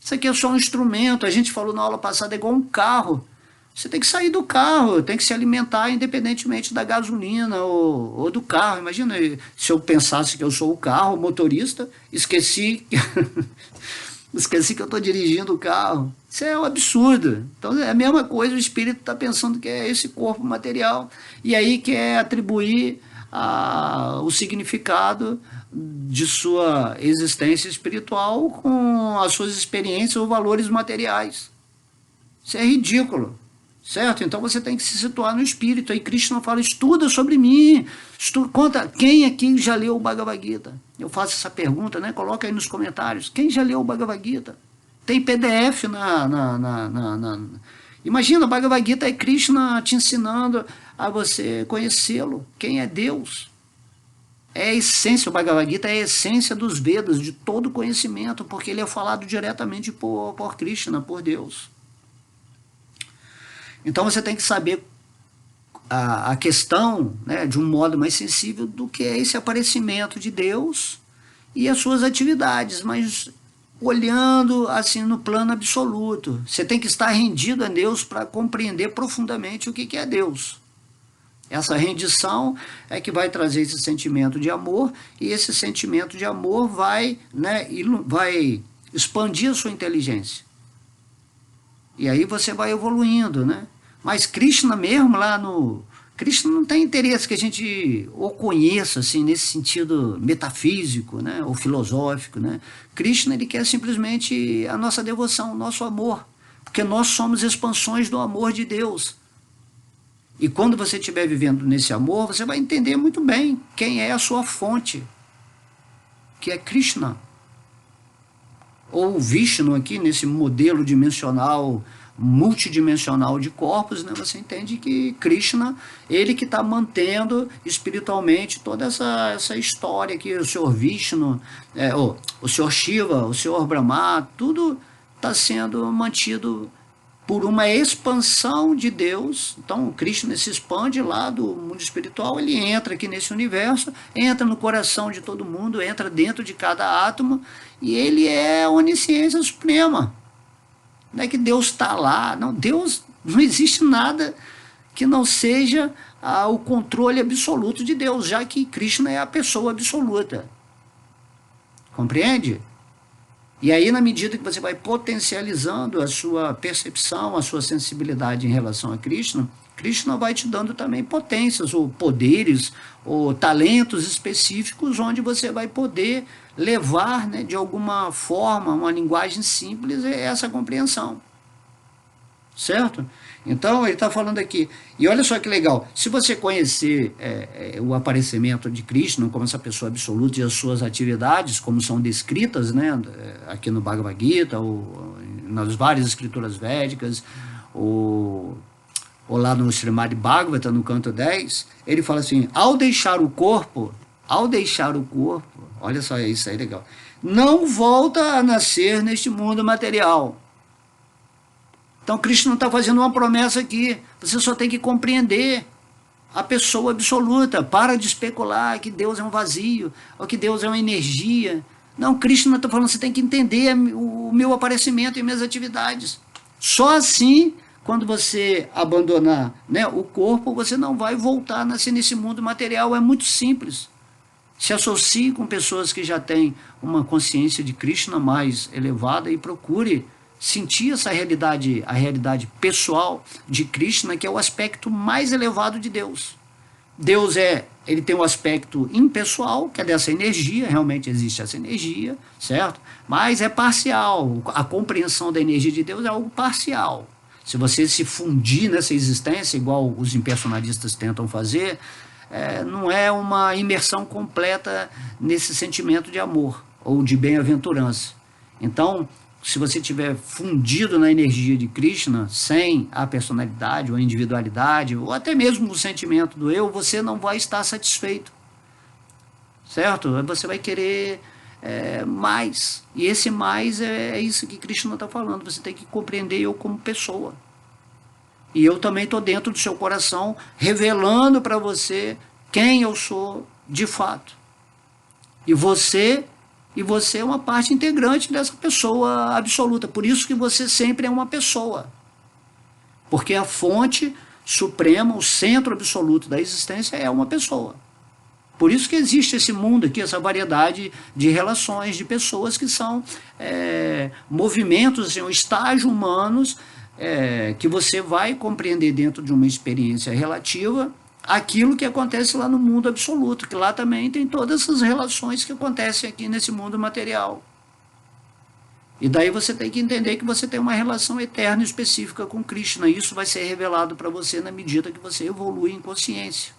A: Isso aqui é só um instrumento. A gente falou na aula passada, é igual um carro. Você tem que sair do carro, tem que se alimentar independentemente da gasolina ou do carro. Imagina se eu pensasse que eu sou o carro, o motorista, esqueci que eu estou dirigindo o carro. Isso é um absurdo. Então é a mesma coisa, o espírito está pensando que é esse corpo material e aí quer atribuir o significado de sua existência espiritual com as suas experiências ou valores materiais. Isso é ridículo. Certo? Então você tem que se situar no espírito. Aí Krishna fala, estuda sobre mim. Conta, quem aqui já leu o Bhagavad Gita? Eu faço essa pergunta, né? Coloca aí nos comentários. Quem já leu o Bhagavad Gita? Tem PDF Imagina, o Bhagavad Gita é Krishna te ensinando a você conhecê-lo. Quem é Deus? É a essência, o Bhagavad Gita é a essência dos Vedas, de todo conhecimento, porque ele é falado diretamente por Krishna, por Deus. Então você tem que saber a questão, né, de um modo mais sensível do que é esse aparecimento de Deus e as suas atividades, mas olhando assim no plano absoluto. Você tem que estar rendido a Deus para compreender profundamente o que é Deus. Essa rendição é que vai trazer esse sentimento de amor, e esse sentimento de amor vai, né, vai expandir a sua inteligência. E aí você vai evoluindo, né? Mas Krishna mesmo lá Krishna não tem interesse que a gente o conheça assim, nesse sentido metafísico, né, ou filosófico, né? Krishna, ele quer simplesmente a nossa devoção, o nosso amor, porque nós somos expansões do amor de Deus. E quando você estiver vivendo nesse amor, você vai entender muito bem quem é a sua fonte, que é Krishna. Ou Vishnu aqui, nesse modelo dimensional, multidimensional de corpos, né, você entende que Krishna, ele que está mantendo espiritualmente toda essa história aqui, o Senhor Vishnu, o Senhor Shiva, o Senhor Brahma, tudo está sendo mantido por uma expansão de Deus. Então Krishna se expande lá do mundo espiritual, ele entra aqui nesse universo, entra no coração de todo mundo, entra dentro de cada átomo, e ele é a onisciência suprema. Não é que Deus está lá, não, Deus, não existe nada que não seja o controle absoluto de Deus, já que Krishna é a pessoa absoluta. Compreende? E aí, na medida que você vai potencializando a sua percepção, a sua sensibilidade em relação a Krishna, Krishna vai te dando também potências, ou poderes, ou talentos específicos, onde você vai poder levar, né, de alguma forma, uma linguagem simples, essa compreensão. Certo? Então, ele está falando aqui. E olha só que legal, se você conhecer o aparecimento de Krishna como essa pessoa absoluta e as suas atividades, como são descritas, né, aqui no Bhagavad Gita, ou nas várias escrituras védicas, ou lá no Srimad Bhagavata, no canto 10, ele fala assim, ao deixar o corpo, olha só, isso aí é legal, não volta a nascer neste mundo material. Então Krishna está fazendo uma promessa aqui, você só tem que compreender a pessoa absoluta, para de especular que Deus é um vazio, ou que Deus é uma energia. Não, Krishna está falando, você tem que entender o meu aparecimento e minhas atividades. Só assim quando você abandonar, né, o corpo, você não vai voltar a nascer nesse mundo material. É muito simples. Se associe com pessoas que já têm uma consciência de Krishna mais elevada e procure sentir essa realidade, a realidade pessoal de Krishna, que é o aspecto mais elevado de Deus. Deus ele tem um aspecto impessoal, que é dessa energia, realmente existe essa energia, certo? Mas é parcial, a compreensão da energia de Deus é algo parcial. Se você se fundir nessa existência, igual os impersonalistas tentam fazer, não é uma imersão completa nesse sentimento de amor ou de bem-aventurança. Então, se você estiver fundido na energia de Krishna, sem a personalidade ou a individualidade, ou até mesmo o sentimento do eu, você não vai estar satisfeito, certo? Você vai querer mais, e esse mais é isso que Krishna está falando. Você tem que compreender eu como pessoa, e eu também estou dentro do seu coração, revelando para você quem eu sou de fato, e você é uma parte integrante dessa pessoa absoluta. Por isso que você sempre é uma pessoa. Porque a fonte suprema, o centro absoluto da existência é uma pessoa. Por isso que existe esse mundo aqui, essa variedade de relações, de pessoas que são movimentos, assim, estágios humanos que você vai compreender dentro de uma experiência relativa aquilo que acontece lá no mundo absoluto, que lá também tem todas essas relações que acontecem aqui nesse mundo material. E daí você tem que entender que você tem uma relação eterna e específica com Krishna. Isso vai ser revelado para você na medida que você evolui em consciência.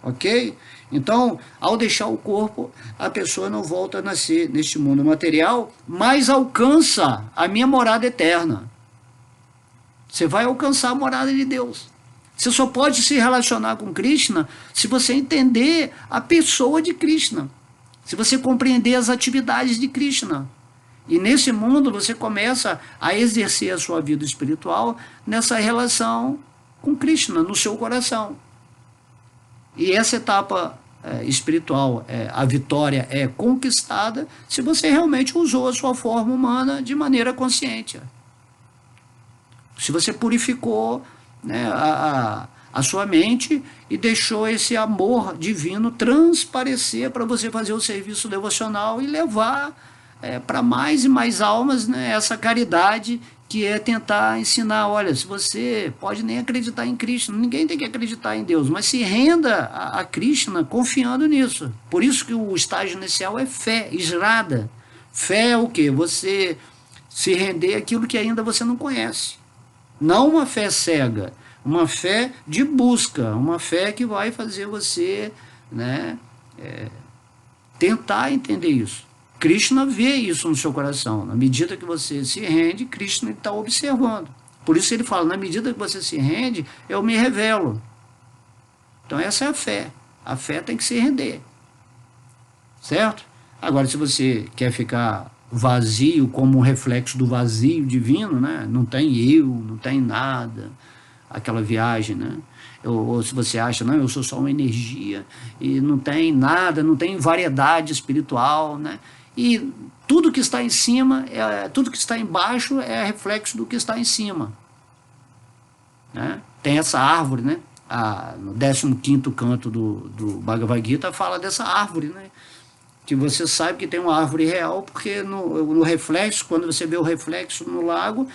A: Ok? Então, ao deixar o corpo, a pessoa não volta a nascer neste mundo material, mas alcança a minha morada eterna. Você vai alcançar a morada de Deus. Você só pode se relacionar com Krishna se você entender a pessoa de Krishna, se você compreender as atividades de Krishna. E nesse mundo você começa a exercer a sua vida espiritual nessa relação com Krishna, no seu coração. E essa etapa espiritual, a vitória é conquistada se você realmente usou a sua forma humana de maneira consciente. Se você purificou, né, a sua mente e deixou esse amor divino transparecer para você fazer o serviço devocional e levar para mais e mais almas, né, essa caridade que é tentar ensinar, olha, se você pode nem acreditar em Krishna, ninguém tem que acreditar em Deus, mas se renda a Krishna confiando nisso. Por isso que o estágio inicial é fé, esrada. Fé é o quê? Você se render àquilo que ainda você não conhece. Não uma fé cega, uma fé de busca, uma fé que vai fazer você, né, tentar entender isso. Krishna vê isso no seu coração. Na medida que você se rende, Krishna está observando. Por isso ele fala, na medida que você se rende, eu me revelo. Então essa é a fé. A fé tem que se render. Certo? Agora, se você quer ficar vazio como um reflexo do vazio divino, né? Não tem eu, não tem nada, aquela viagem, né? Ou se você acha, não, eu sou só uma energia e não tem nada, não tem variedade espiritual, né? E tudo que está em cima, tudo que está embaixo é reflexo do que está em cima, né? Tem essa árvore, né? No 15º canto do Bhagavad Gita fala dessa árvore, né? Que você sabe que tem uma árvore real, porque no reflexo, quando você vê o reflexo no lago,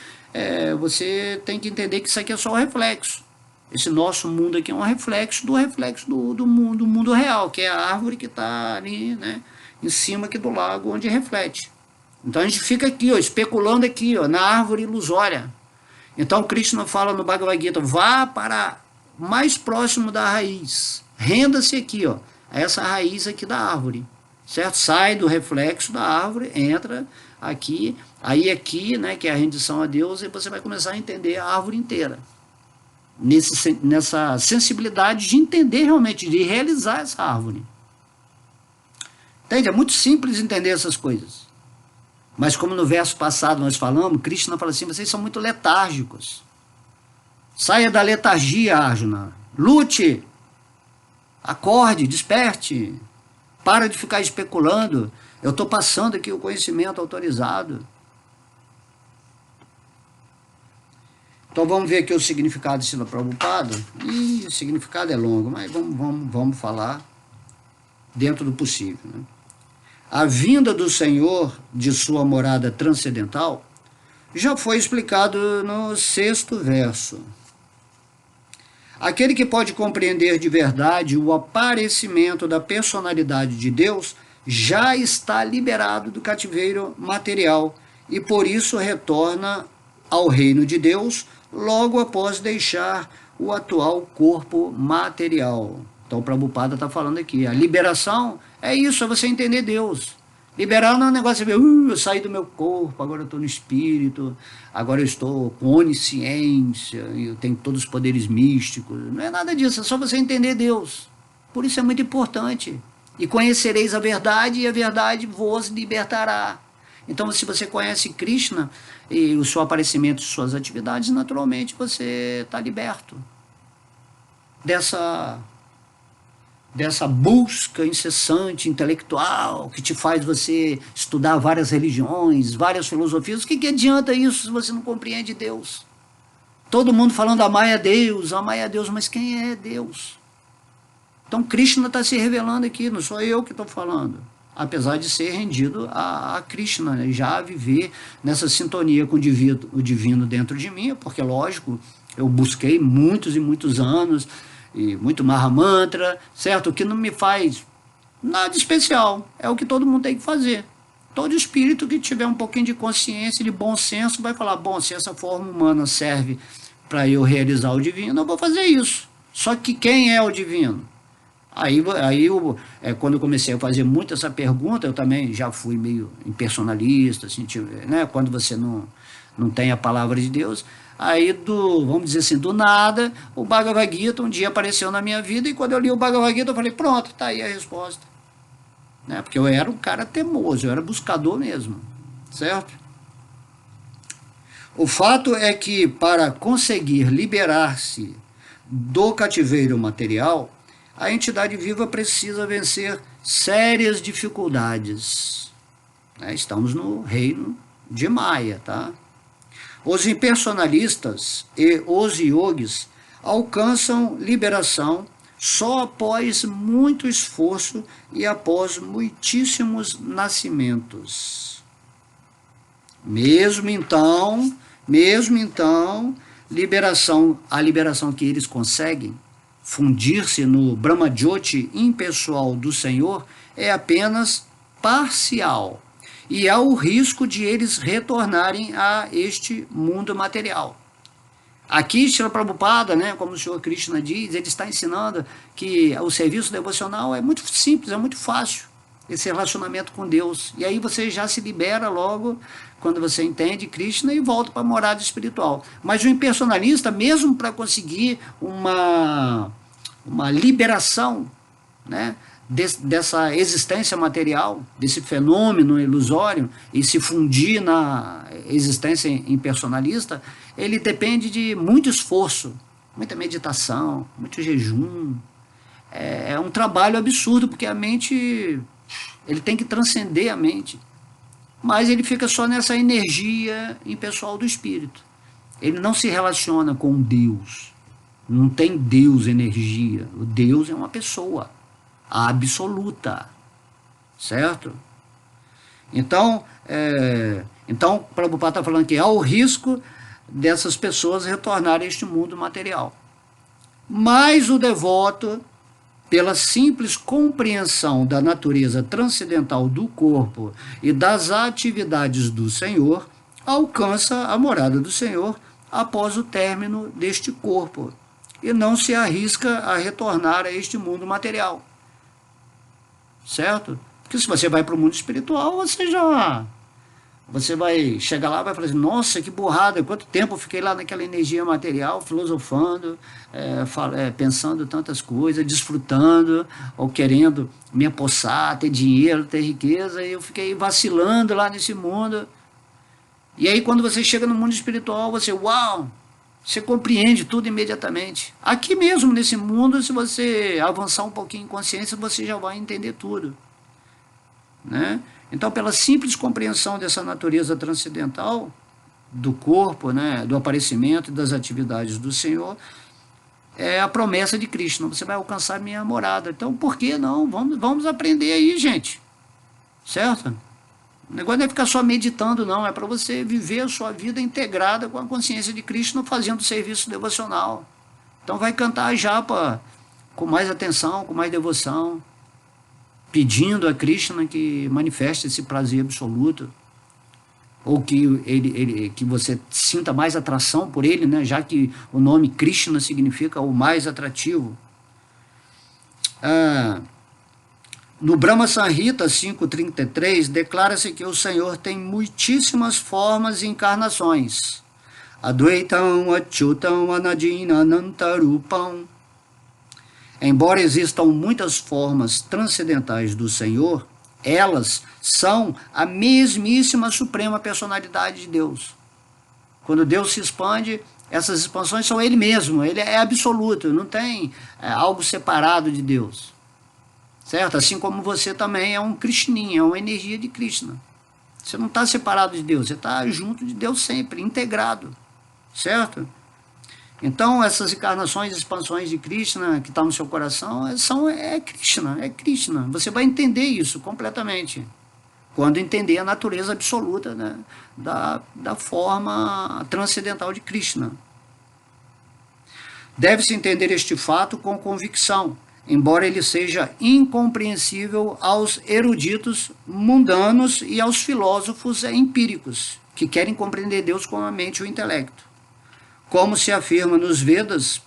A: você tem que entender que isso aqui é só um reflexo. Esse nosso mundo aqui é um reflexo do mundo real, que é a árvore que está ali, né, em cima aqui do lago, onde reflete. Então a gente fica aqui, ó, especulando aqui, ó, na árvore ilusória. Então Krishna fala no Bhagavad Gita, vá para mais próximo da raiz, renda-se aqui, ó, a essa raiz aqui da árvore. Certo? Sai do reflexo da árvore, entra aqui, aí aqui, né, que é a rendição a Deus, e você vai começar a entender a árvore inteira. Nessa sensibilidade de entender realmente, de realizar essa árvore. Entende? É muito simples entender essas coisas. Mas como no verso passado nós falamos, Krishna fala assim, vocês são muito letárgicos. Saia da letargia, Arjuna. Lute. Acorde, desperte. Para de ficar especulando. Eu estou passando aqui o conhecimento autorizado. Então vamos ver aqui o significado de Srila Prabhupada. E o significado é longo, mas vamos falar dentro do possível, né? A vinda do Senhor de sua morada transcendental já foi explicado no 6º verso. Aquele que pode compreender de verdade o aparecimento da personalidade de Deus já está liberado do cativeiro material e por isso retorna ao reino de Deus logo após deixar o atual corpo material. Então, o Prabhupada está falando aqui, a liberação é isso, é você entender Deus. Liberar não é um negócio de eu saí do meu corpo, agora eu estou no espírito, agora eu estou com onisciência, eu tenho todos os poderes místicos. Não é nada disso, é só você entender Deus. Por isso é muito importante. E conhecereis a verdade, e a verdade vos libertará. Então, se você conhece Krishna e o seu aparecimento e suas atividades, naturalmente você está liberto dessa busca incessante, intelectual, que te faz você estudar várias religiões, várias filosofias. O que adianta isso se você não compreende Deus? Todo mundo falando amai a Deus, mas quem é Deus? Então Krishna está se revelando aqui, não sou eu que estou falando. Apesar de ser rendido a Krishna, né? Já viver nessa sintonia com o divino dentro de mim, porque lógico, eu busquei muitos e muitos anos, e muito Mahamantra, certo? O que não me faz nada especial, é o que todo mundo tem que fazer. Todo espírito que tiver um pouquinho de consciência, de bom senso, vai falar, bom, se essa forma humana serve para eu realizar o divino, eu vou fazer isso. Só que quem é o divino? Quando eu comecei a fazer muito essa pergunta, eu também já fui meio impersonalista, assim, né? Quando você não tem a palavra de Deus, aí vamos dizer assim, do nada, o Bhagavad Gita um dia apareceu na minha vida, e quando eu li o Bhagavad Gita, eu falei, pronto, tá aí a resposta. Né? Porque eu era um cara teimoso, eu era buscador mesmo, certo? O fato é que para conseguir liberar-se do cativeiro material, a entidade viva precisa vencer sérias dificuldades. Né? Estamos no reino de Maya, tá? Os impersonalistas e os yogis alcançam liberação só após muito esforço e após muitíssimos nascimentos. Mesmo então, a liberação que eles conseguem, fundir-se no Brahma-jyoti impessoal do Senhor, é apenas parcial. E há o risco de eles retornarem a este mundo material. Aqui, Srila Prabhupada, né, como o Senhor Krishna diz, ele está ensinando que o serviço devocional é muito simples, é muito fácil, esse relacionamento com Deus. E aí você já se libera logo quando você entende Krishna e volta para a morada espiritual. Mas o impersonalista, mesmo para conseguir uma liberação, né, dessa existência material, desse fenômeno ilusório, e se fundir na existência impersonalista, ele depende de muito esforço, muita meditação, muito jejum. É um trabalho absurdo, porque a mente, ele tem que transcender a mente, mas ele fica só nessa energia impessoal do espírito. Ele não se relaciona com Deus, não tem Deus energia, o Deus é uma pessoa absoluta, certo? Então, o Prabhupada está falando que há o risco dessas pessoas retornarem a este mundo material. Mas o devoto, pela simples compreensão da natureza transcendental do corpo e das atividades do Senhor, alcança a morada do Senhor após o término deste corpo e não se arrisca a retornar a este mundo material. Certo? Porque se você vai para o mundo espiritual, você vai chegar lá e vai falar assim, nossa, que burrada, quanto tempo eu fiquei lá naquela energia material, filosofando, pensando tantas coisas, desfrutando, ou querendo me apossar, ter dinheiro, ter riqueza, e eu fiquei vacilando lá nesse mundo. E aí quando você chega no mundo espiritual, você compreende tudo imediatamente. Aqui mesmo, nesse mundo, se você avançar um pouquinho em consciência, você já vai entender tudo. Né? Então, pela simples compreensão dessa natureza transcendental, do corpo, né, do aparecimento e das atividades do Senhor, é a promessa de Krishna. Você vai alcançar minha morada. Então, por que não? Vamos aprender aí, gente. Certo? O negócio não é ficar só meditando, não. É para você viver a sua vida integrada com a consciência de Krishna, fazendo serviço devocional. Então, vai cantar a japa com mais atenção, com mais devoção, pedindo a Krishna que manifeste esse prazer absoluto, ou que você sinta mais atração por ele, né? Já que o nome Krishna significa o mais atrativo. No Brahma Samhita 5.33, declara-se que o Senhor tem muitíssimas formas e encarnações. Advaitam, Achyutam, Anadina, Anantarupam. Embora existam muitas formas transcendentais do Senhor, elas são a mesmíssima suprema personalidade de Deus. Quando Deus se expande, essas expansões são Ele mesmo, Ele é absoluto, não tem algo separado de Deus. Certo? Assim como você também é um Krishninha, é uma energia de Krishna. Você não está separado de Deus, você está junto de Deus sempre, integrado. Certo? Então, essas encarnações e expansões de Krishna que estão no seu coração é Krishna, é Krishna. Você vai entender isso completamente quando entender a natureza absoluta, né, da forma transcendental de Krishna. Deve-se entender este fato com convicção, embora ele seja incompreensível aos eruditos mundanos e aos filósofos empíricos, que querem compreender Deus com a mente e o intelecto. Como se afirma nos Vedas,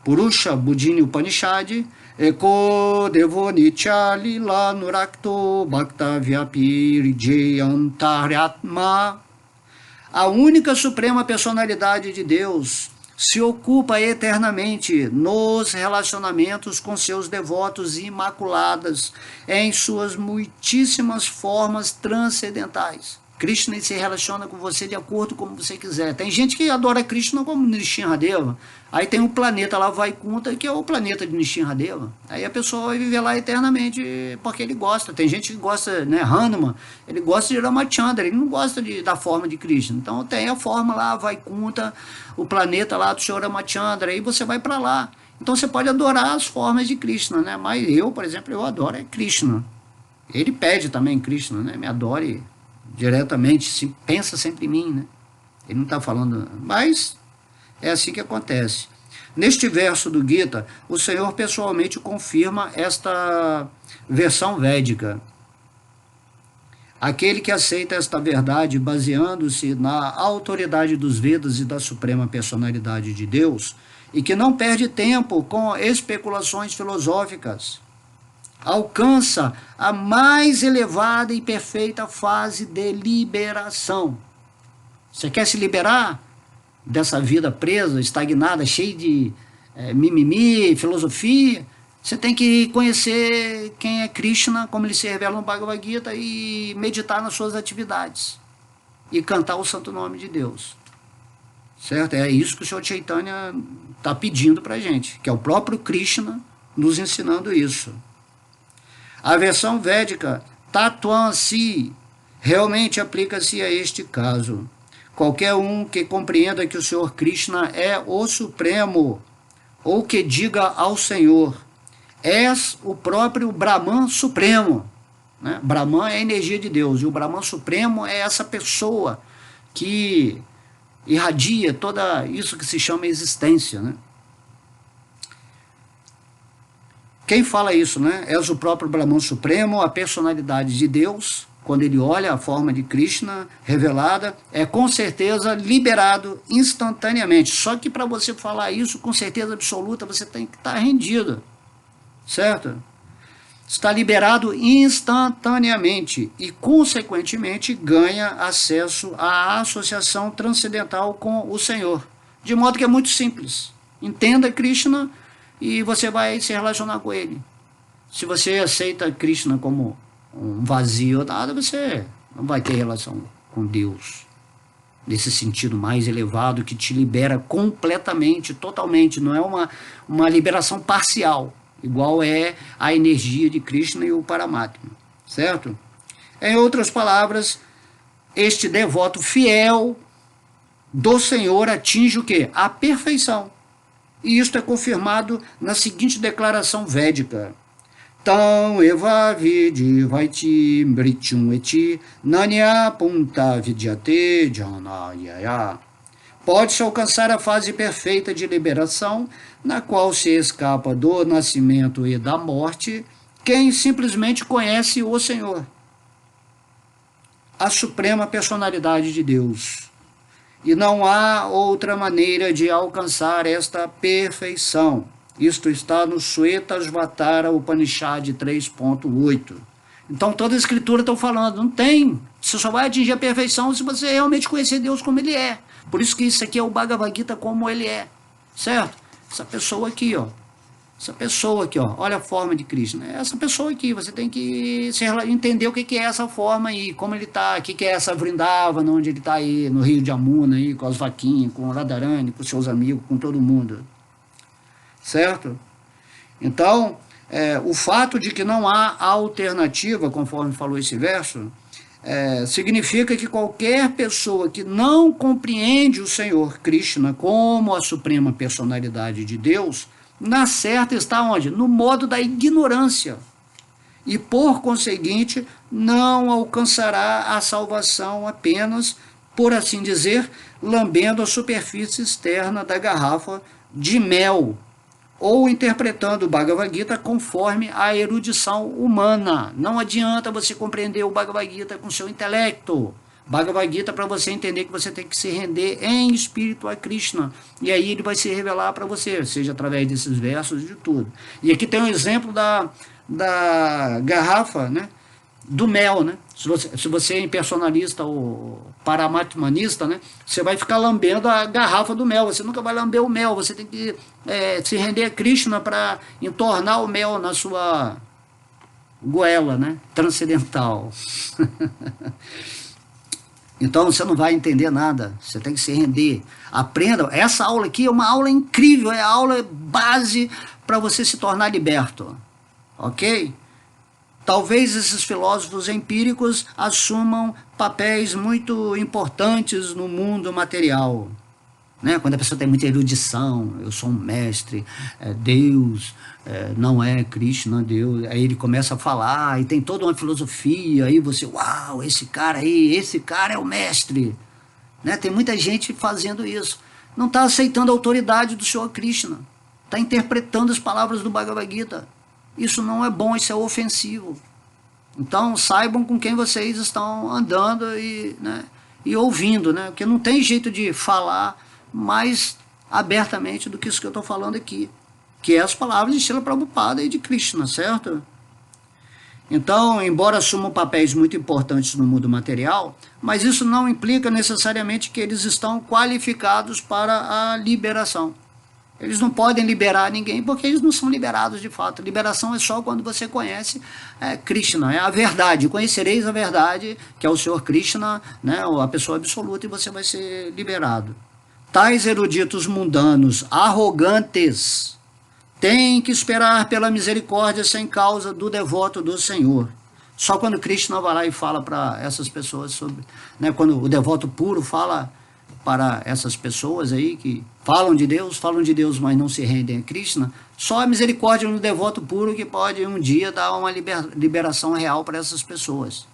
A: Purusha Budhini Upanishad, Eko Devo Nitya Lila Nurakto Bhakta Vyapi Jayantaryatma. A única suprema personalidade de Deus se ocupa eternamente nos relacionamentos com seus devotos imaculados em suas muitíssimas formas transcendentais. Krishna se relaciona com você de acordo como você quiser. Tem gente que adora Krishna como Nrsimhadeva. Aí tem um planeta lá, Vaikunta, que é o planeta de Nrsimhadeva. Aí a pessoa vai viver lá eternamente porque ele gosta. Tem gente que gosta, né, Hanuman, ele gosta de Ramachandra, ele não gosta da forma de Krishna. Então tem a forma lá, Vaikunta, o planeta lá do Senhor Ramachandra, aí você vai para lá. Então você pode adorar as formas de Krishna, né? Mas eu, por exemplo, eu adoro Krishna. Ele pede também Krishna, né? Me adore diretamente, pensa sempre em mim, né? Ele não está falando, mas é assim que acontece. Neste verso do Gita, o Senhor pessoalmente confirma esta versão védica. Aquele que aceita esta verdade baseando-se na autoridade dos Vedas e da suprema personalidade de Deus, e que não perde tempo com especulações filosóficas, alcança a mais elevada e perfeita fase de liberação. Você quer se liberar dessa vida presa, estagnada, cheia de mimimi, filosofia? Você tem que conhecer quem é Krishna, como ele se revela no Bhagavad Gita, e meditar nas suas atividades e cantar o santo nome de Deus. Certo? É isso que o Senhor Chaitanya está pedindo para a gente, que é o próprio Krishna nos ensinando isso. A versão védica, Tattvansi, realmente aplica-se a este caso. Qualquer um que compreenda que o Senhor Krishna é o Supremo, ou que diga ao Senhor, és o próprio Brahman Supremo. Né? Brahman é a energia de Deus, e o Brahman Supremo é essa pessoa que irradia toda isso que se chama existência, né? Quem fala isso, né? És o próprio Brahman Supremo, a personalidade de Deus, quando ele olha a forma de Krishna revelada, é com certeza liberado instantaneamente. Só que para você falar isso com certeza absoluta, você tem que estar rendido, certo? Está liberado instantaneamente e, consequentemente, ganha acesso à associação transcendental com o Senhor. De modo que é muito simples. Entenda Krishna e você vai se relacionar com ele. Se você aceita Krishna como um vazio ou nada, você não vai ter relação com Deus. Nesse sentido mais elevado que te libera completamente, totalmente. Não é uma liberação parcial, igual é a energia de Krishna e o Paramatma. Certo? Em outras palavras, este devoto fiel do Senhor atinge o quê? A perfeição. E isto é confirmado na seguinte declaração védica. Tam eva vidi vaiti mrityum eti nanya punta vidyate janayaya. Pode-se alcançar a fase perfeita de liberação, na qual se escapa do nascimento e da morte, quem simplesmente conhece o Senhor, a suprema personalidade de Deus. E não há outra maneira de alcançar esta perfeição. Isto está no Shvetashvatara Upanishad 3.8. Então toda a escritura está falando, não tem, você só vai atingir a perfeição se você realmente conhecer Deus como Ele é. Por isso que isso aqui é o Bhagavad Gita como ele é, certo? Essa pessoa aqui, ó, olha a forma de Krishna. Essa pessoa aqui, você tem que entender o que é essa forma aí, como ele está, o que é essa Vrindavana, onde ele está aí, no Rio de Amuna, aí, com as vaquinhas, com o Radharani, com seus amigos, com todo mundo. Certo? Então, o fato de que não há alternativa, conforme falou esse verso, significa que qualquer pessoa que não compreende o Senhor Krishna como a suprema personalidade de Deus, na certa está onde? No modo da ignorância. E, por conseguinte, não alcançará a salvação apenas, por assim dizer, lambendo a superfície externa da garrafa de mel, ou interpretando o Bhagavad Gita conforme a erudição humana. Não adianta você compreender o Bhagavad Gita com seu intelecto. Bhagavad Gita, para você entender que você tem que se render em espírito a Krishna. E aí ele vai se revelar para você, seja através desses versos e de tudo. E aqui tem um exemplo da garrafa, né, do mel, né? Se você é impersonalista ou paramatmanista, né, você vai ficar lambendo a garrafa do mel, você nunca vai lamber o mel, você tem que se render a Krishna para entornar o mel na sua goela, né, transcendental. Então você não vai entender nada, você tem que se render. Aprenda, essa aula aqui é uma aula incrível, é a aula base para você se tornar liberto, ok? Talvez esses filósofos empíricos assumam papéis muito importantes no mundo material, né? Quando a pessoa tem muita erudição, eu sou um mestre, Deus não é Krishna, Deus, aí ele começa a falar, e tem toda uma filosofia, aí você, uau, esse cara é o mestre, né? Tem muita gente fazendo isso, não está aceitando a autoridade do Senhor Krishna, está interpretando as palavras do Bhagavad Gita. Isso não é bom, isso é ofensivo. Então saibam com quem vocês estão andando e ouvindo, né? Porque não tem jeito de falar mais abertamente do que isso que eu estou falando aqui, que é as palavras de Srila Prabhupada e de Krishna, certo? Então, embora assumam papéis muito importantes no mundo material, mas isso não implica necessariamente que eles estão qualificados para a liberação. Eles não podem liberar ninguém porque eles não são liberados de fato. Liberação é só quando você conhece Krishna, é a verdade. Conhecereis a verdade, que é o Senhor Krishna, né, a pessoa absoluta, e você vai ser liberado. Tais eruditos mundanos, arrogantes, têm que esperar pela misericórdia sem causa do devoto do Senhor. Só quando Krishna vai lá e fala para essas pessoas sobre, né, quando o devoto puro fala para essas pessoas aí que falam de Deus, mas não se rendem a Krishna, só a misericórdia no devoto puro que pode um dia dar uma liberação real para essas pessoas.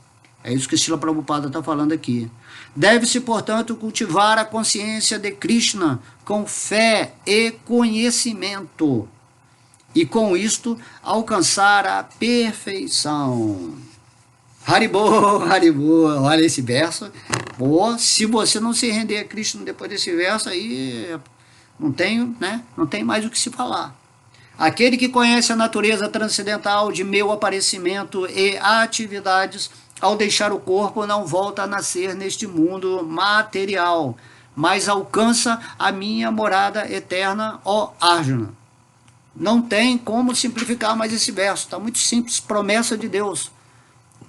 A: É isso que Srila Prabhupada está falando aqui. Deve-se, portanto, cultivar a consciência de Krishna com fé e conhecimento, e com isto alcançar a perfeição. Haribo, Haribo, olha esse verso. Pô, se você não se render a Krishna depois desse verso, aí não tem mais o que se falar. Aquele que conhece a natureza transcendental de meu aparecimento e atividades, ao deixar o corpo, não volta a nascer neste mundo material, mas alcança a minha morada eterna, ó Arjuna. Não tem como simplificar mais esse verso, está muito simples, promessa de Deus.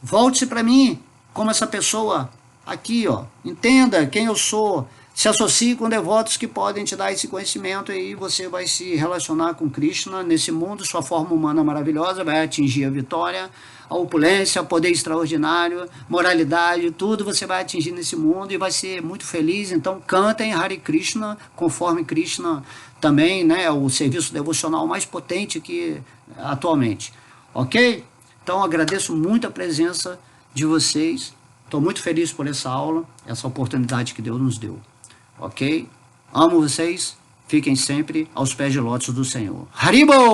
A: Volte-se para mim como essa pessoa aqui, ó. Entenda quem eu sou, Se associe com devotos que podem te dar esse conhecimento e aí você vai se relacionar com Krishna nesse mundo. Sua forma humana maravilhosa vai atingir a vitória, a opulência, o poder extraordinário, moralidade, tudo você vai atingir nesse mundo e vai ser muito feliz. Então cantem Hare Krishna, conforme Krishna também, né, é o serviço devocional mais potente que atualmente. Ok? Então agradeço muito a presença de vocês. Estou muito feliz por essa aula, essa oportunidade que Deus nos deu. Ok? Amo vocês. Fiquem sempre aos pés de lótus do Senhor. Haribo!